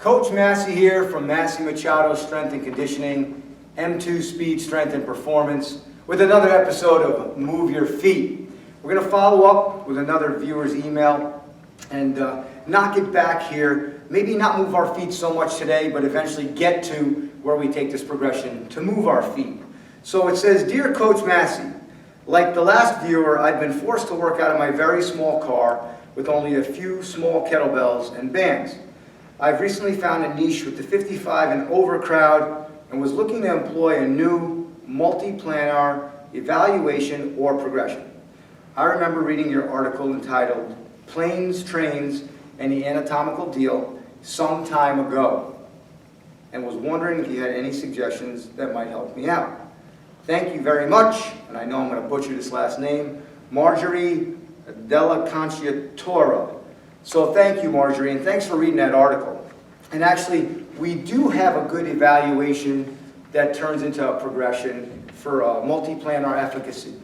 Coach Massey here from Massey Machado Strength and Conditioning, M2 Speed, Strength and Performance, with another episode of Move Your Feet. We're going to follow up with another viewer's email and knock it back here. Maybe not move our feet so much today, but eventually get to where we take this progression to move our feet. So it says, Dear Coach Massey, like the last viewer, I've been forced to work out of my very small car with only a few small kettlebells and bands. I've recently found a niche with the 55 and over crowd and was looking to employ a new multi-planar evaluation or progression. I remember reading your article entitled Planes, Trains, and the Anatomical Deal some time ago and was wondering if you had any suggestions that might help me out. Thank you very much, and I know I'm going to butcher this last name, Marjorie Della Conciatora. So thank you, Marjorie, and thanks for reading that article. And actually, we do have a good evaluation that turns into a progression for multi-planar efficacy.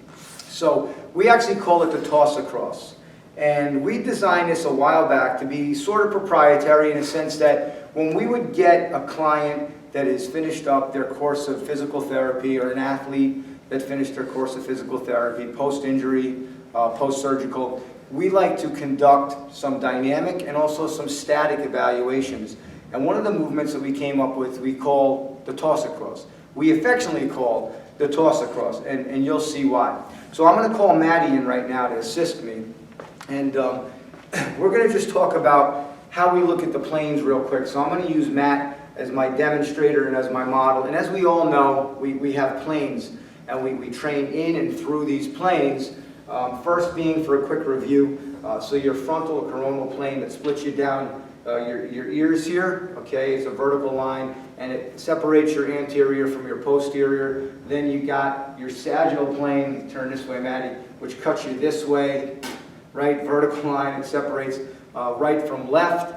So we actually call it the toss across. And we designed this a while back to be sort of proprietary in a sense that when we would get a client that has finished up their course of physical therapy or an athlete that finished their course of physical therapy, post-injury, post-surgical, we like to conduct some dynamic and also some static evaluations. And one of the movements that we came up with, we call the toss across. We affectionately call the toss across, and you'll see why. So I'm going to call Maddie in right now to assist me. And we're going to just talk about how we look at the planes real quick. So I'm going to use Matt as my demonstrator and as my model. And as we all know, we have planes, and we train in and through these planes. First being, for a quick review, so your frontal or coronal plane that splits you down your ears here, okay, is a vertical line, and it separates your anterior from your posterior. Then you got your sagittal plane, turn this way, Maddie, which cuts you this way, right, vertical line, it separates right from left.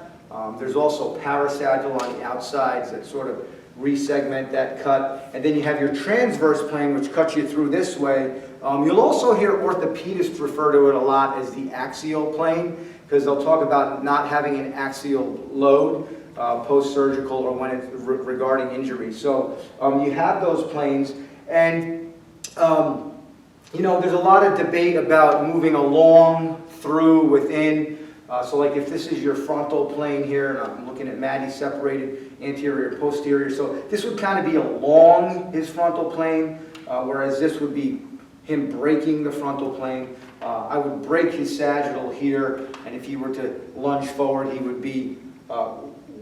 There's also parasagittal on the outsides that sort of resegment that cut. And then you have your transverse plane, which cuts you through this way. You'll also hear orthopedists refer to it a lot as the axial plane, because they'll talk about not having an axial load post-surgical or when it's regarding injury. So you have those planes, and you know, there's a lot of debate about moving along, through, within. So like if this is your frontal plane here, and I'm looking at Maddie separated anterior, posterior, so this would kind of be along his frontal plane, whereas this would be him breaking the frontal plane. I would break his sagittal here, and if he were to lunge forward, he would be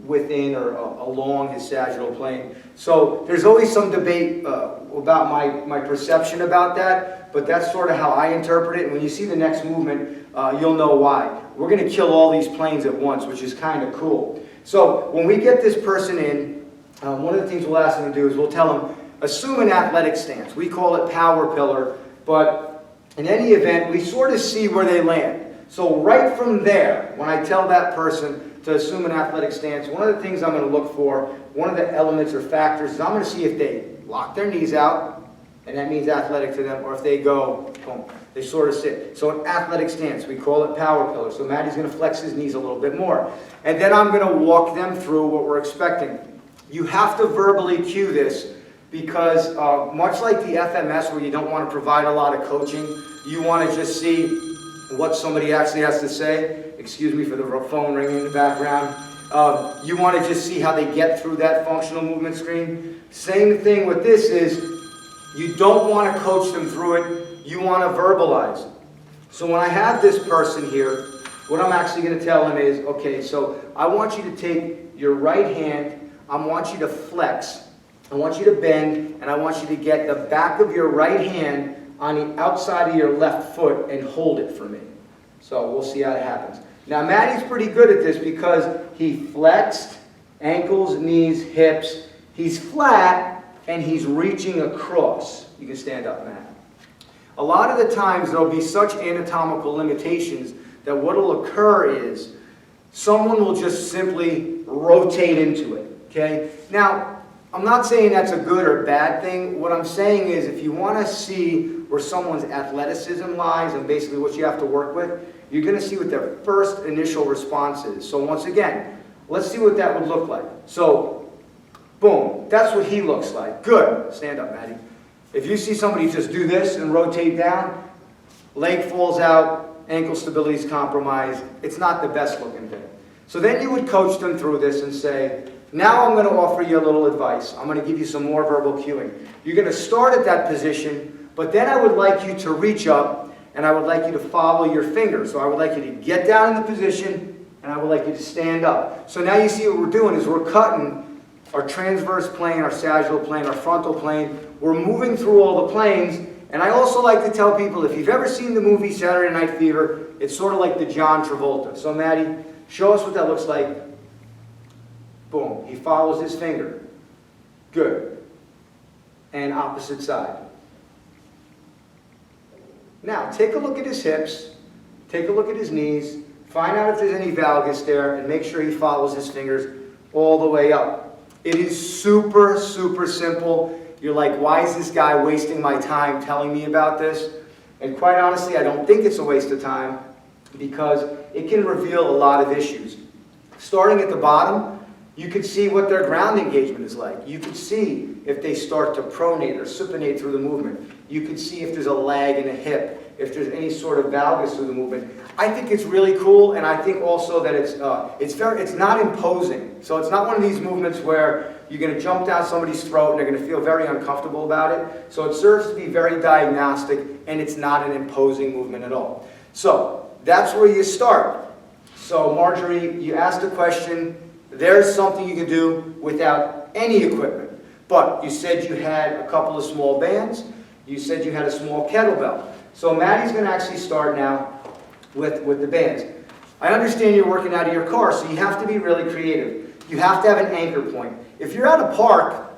within or along his sagittal plane. So there's always some debate about my perception about that, but that's sort of how I interpret it. And when you see the next movement, you'll know why. We're going to kill all these planes at once, which is kind of cool. So when we get this person in, one of the things we'll ask them to do is we'll tell them, assume an athletic stance. We call it power pillar, but in any event, we sort of see where they land. So right from there, when I tell that person to assume an athletic stance, one of the things I'm going to look for, one of the elements or factors, is I'm going to see if they lock their knees out, and that means athletic to them, or if they go, boom, they sort of sit. So an athletic stance, we call it power pillar. So Maddie's going to flex his knees a little bit more. And then I'm going to walk them through what we're expecting. You have to verbally cue this, because much like the FMS where you don't want to provide a lot of coaching, you want to just see what somebody actually has to say. Excuse me for the phone ringing in the background. You want to just see how they get through that functional movement screen. Same thing with this is, you don't want to coach them through it, you want to verbalize. So when I have this person here, what I'm actually going to tell them is, okay, so I want you to take your right hand, I want you to flex, I want you to bend, and I want you to get the back of your right hand on the outside of your left foot and hold it for me. So we'll see how it happens. Now Maddie's pretty good at this because he flexed, ankles, knees, hips. He's flat and he's reaching across. You can stand up, Matt. A lot of the times there'll be such anatomical limitations that what will occur is someone will just simply rotate into it. Okay? Now, I'm not saying that's a good or bad thing. What I'm saying is if you want to see where someone's athleticism lies and basically what you have to work with, you're going to see what their first initial response is. So once again, Let's see what that would look like. So, boom, that's what he looks like. Good. Stand up, Maddie. If you see somebody just do this and rotate down, leg falls out, ankle stability is compromised, it's not the best looking thing. So then you would coach them through this and say, now I'm going to offer you a little advice. I'm going to give you some more verbal cueing. You're going to start at that position, but then I would like you to reach up and I would like you to follow your fingers. So I would like you to get down in the position and I would like you to stand up. So now you see what we're doing is we're cutting our transverse plane, our sagittal plane, our frontal plane. We're moving through all the planes. And I also like to tell people, if you've ever seen the movie Saturday Night Fever, it's sort of like the John Travolta. So Maddie, show us what that looks like. Boom. He follows his finger. Good. And opposite side. Now, take a look at his hips. Take a look at his knees. Find out if there's any valgus there, and make sure he follows his fingers all the way up. It is super, super simple. You're like, why is this guy wasting my time telling me about this? And quite honestly, I don't think it's a waste of time because it can reveal a lot of issues. Starting at the bottom, you could see what their ground engagement is like. You could see if they start to pronate or supinate through the movement. You could see if there's a lag in a hip, if there's any sort of valgus through the movement. I think it's really cool, and I think also that it's not imposing. So it's not one of these movements where you're going to jump down somebody's throat and they're going to feel very uncomfortable about it. So it serves to be very diagnostic, and it's not an imposing movement at all. So that's where you start. So Marjorie, you asked a question. There's something you can do without any equipment. But you said you had a couple of small bands. You said you had a small kettlebell. So Maddie's going to actually start now with the bands. I understand you're working out of your car, so you have to be really creative. You have to have an anchor point. If you're at a park,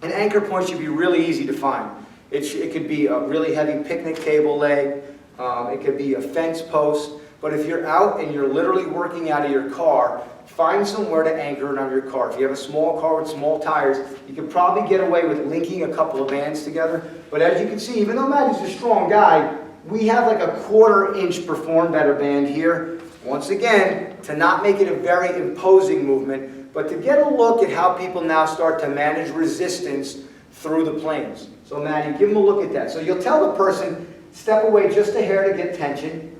an anchor point should be really easy to find. It could be a really heavy picnic table leg. It could be a fence post. But if you're out and you're literally working out of your car, find somewhere to anchor it on your car. If you have a small car with small tires, you could probably get away with linking a couple of bands together. But as you can see, even though Maddie's a strong guy, we have like a 1/4 inch Perform Better band here. Once again, to not make it a very imposing movement, but to get a look at how people now start to manage resistance through the planes. So Maddie, give them a look at that. So you'll tell the person, step away just a hair to get tension.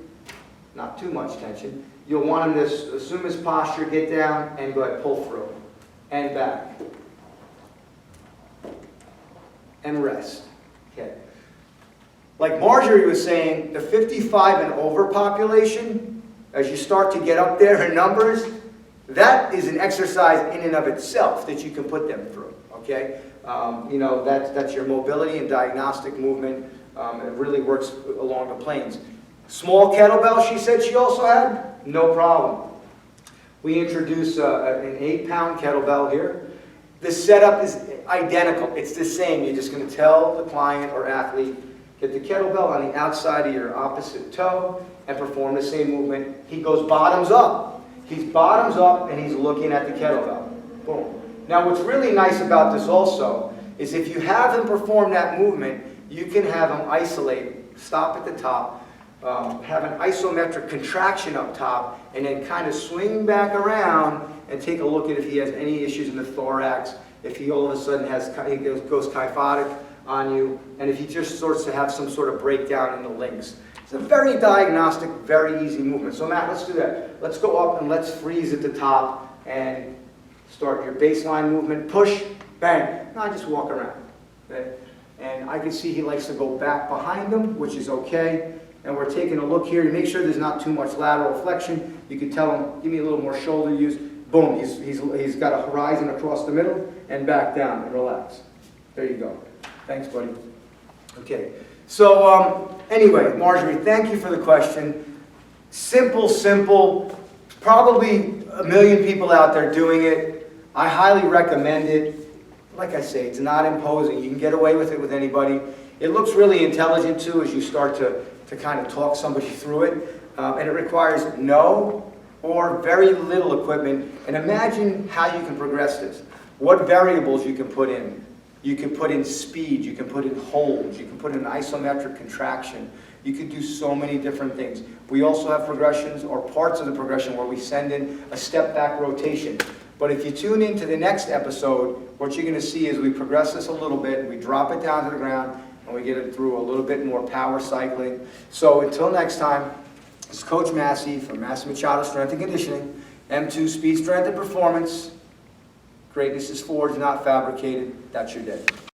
Not too much tension. You'll want him to assume his posture, get down, and go ahead, pull through. And back. And rest. Okay. Like Marjorie was saying, the 55 and over population, as you start to get up there in numbers, that is an exercise in and of itself that you can put them through. Okay? You know, that's your mobility and diagnostic movement. It really works along the planes. Small kettlebell, she said she also had? No problem. We introduce an 8-pound kettlebell here. The setup is identical. It's the same. You're just going to tell the client or athlete, get the kettlebell on the outside of your opposite toe and perform the same movement. He goes bottoms up. He's bottoms up and he's looking at the kettlebell. Boom. Now what's really nice about this also is if you have him perform that movement, you can have him isolate, stop at the top, have an isometric contraction up top, and then kind of swing back around and take a look at if he has any issues in the thorax, if he all of a sudden goes kyphotic on you, and if he just starts to have some sort of breakdown in the links. It's a very diagnostic, very easy movement. So Matt, let's do that. Let's go up and let's freeze at the top and start your baseline movement. Push, bang. Now just walk around. Okay? And I can see he likes to go back behind him, which is okay. And we're taking a look here. You make sure there's not too much lateral flexion. You can tell him, give me a little more shoulder use. Boom, he's got a horizon across the middle and back down and relax. There you go. Thanks, buddy. Okay, so anyway, Marjorie, thank you for the question. Simple, probably a million people out there doing it. I highly recommend it. Like I say, it's not imposing. You can get away with it with anybody. It looks really intelligent too as you start to kind of talk somebody through it. And it requires no or very little equipment. And imagine how you can progress this. What variables you can put in. You can put in speed, you can put in holds, you can put in isometric contraction. You could do so many different things. We also have progressions or parts of the progression where we send in a step back rotation. But if you tune into the next episode, what you're going to see is we progress this a little bit, and we drop it down to the ground, and we get it through a little bit more power cycling. So until next time, it's Coach Massey from Massey Machado Strength and Conditioning, M2 Speed, Strength, and Performance. Greatness is forged, not fabricated. That's your day.